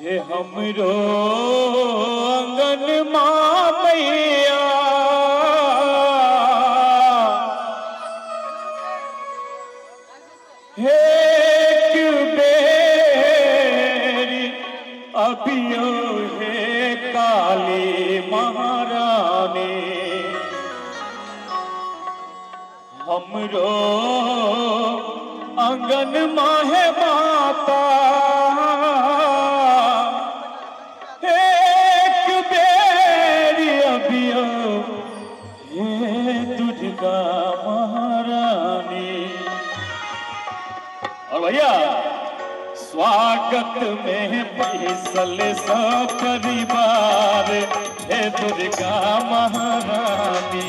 हे हमरो आंगन माँ मैया हे बेरी अभियो हे काली महारानी हमरो आंगन माँ है माता भैया स्वागत में बैसल सपरिवार हे दुर्गा महारानी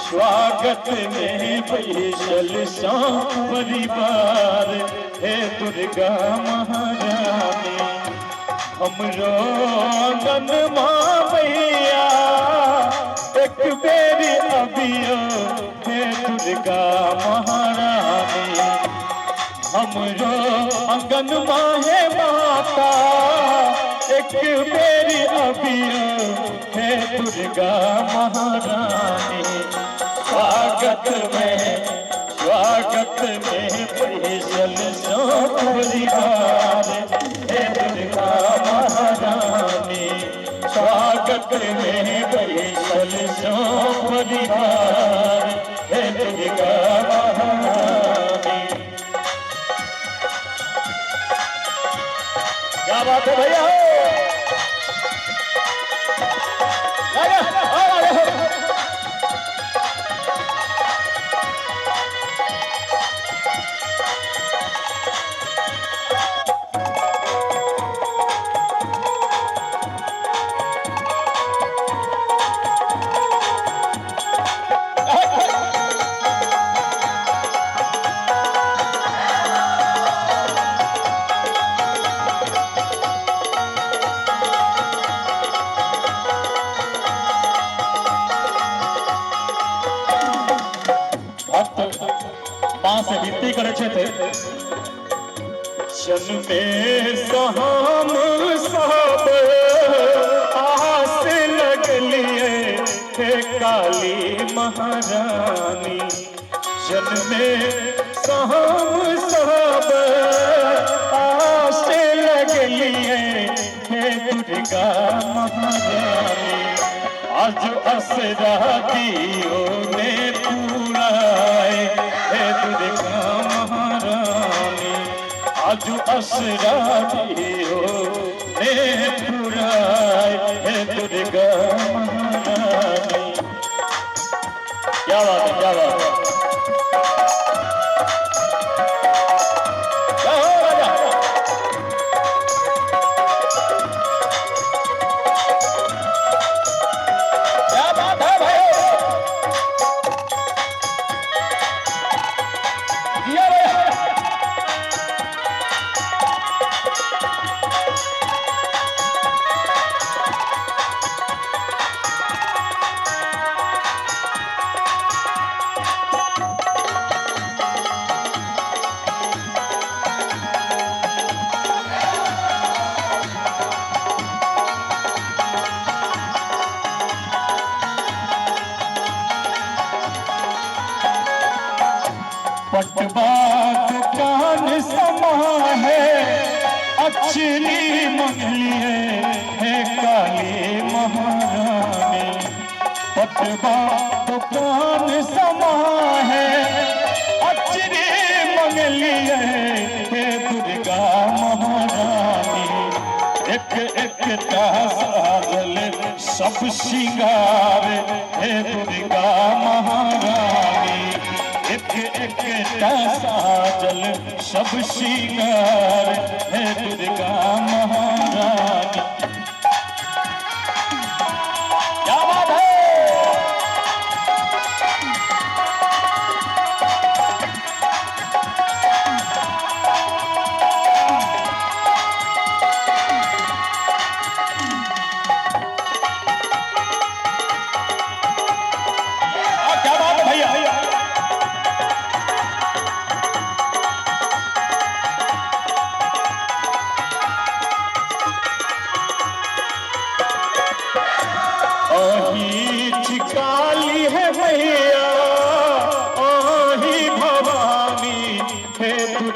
स्वागत में बैसल सपरिवार हे दुर्गा महारानी हमरो आंगन माँ भैया एक बेरी अभियो हे दुर्गा महारानी हमरो आंगन माँ है माता एक बेरी अभियो हे दुर्गा महारानी स्वागत में बैसल सपरिवार हे दुर्गा महारानी स्वागत में बैसल सपरिवार हे दुर्गा महारानी क्या बात है भैया मां से विनती करे छे जन्मे हम सब आस लगलिए हे काली महारानी जन्मे हम सब आस लगलिए हे दुर्गा महारानी आज असरा दियो ने पूराए हे दुर्गा महारानी आज असरा दियो ने पूराए हे दुर्गा महारानी क्या बात है क्या बात है पटवाद कान समा है अक्षरी मंगली है काली महारानी पटवाद कान समा है अक्षरी मंगली है दुर्गा महारानी एक एक साजल सब श्रृंगार है दुर्गा महारानी एक एक साजल सब श्रृंगार है दुर्गा महारानी क्या बात है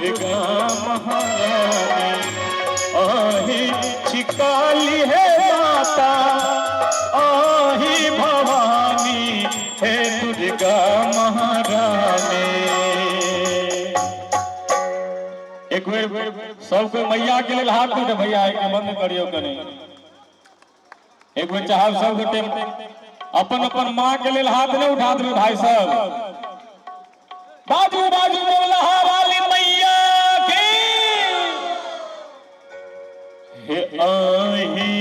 दुर्गा महारानी, आही छिकाली है माता, आही भवानी है दुर्गा महारानी। एक बेर सब कोई मैया के लिए हाथ उठे भैया, बंद करियो कने। एक बेर चाहब सब गोटे अपन अपन माँ के लिए हाथ नहीं उठा दे भाई साहब। बाजू बाजू बोला वाली मैया की हे आही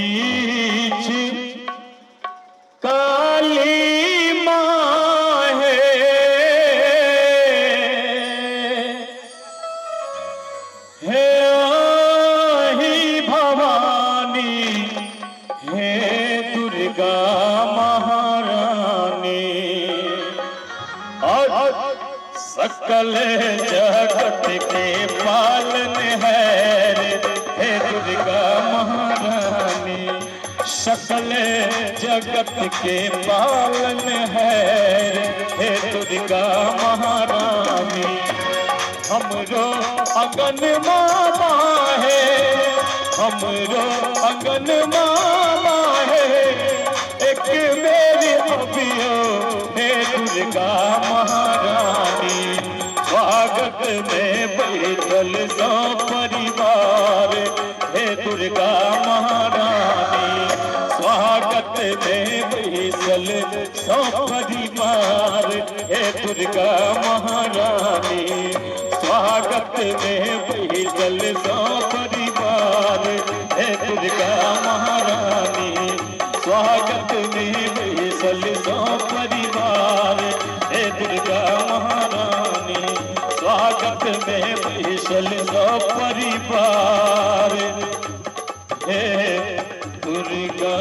काली माँ है, हे आही भवानी हे दुर्गा महारानी, और सकल जगत के पालन है हे दुर्गा महारानी, सकल जगत के पालन है हे दुर्गा महारानी। हमरो अगन मामा है, हमरो अगन मामा है, एक मेरी अभियो हे दुर्गा महारानी। स्वागत में बैठल सो परिवार हे दुर्गा महारानी, स्वागत में बैठल सो परिवार हे दुर्गा महारानी, स्वागत में बैठल सो परिवार हे दुर्गा महारानी, स्वागत में बैठल सो परिवार हे दुर्गा महारानी, स्वागत में बैठल सो परिवार हे दुर्गा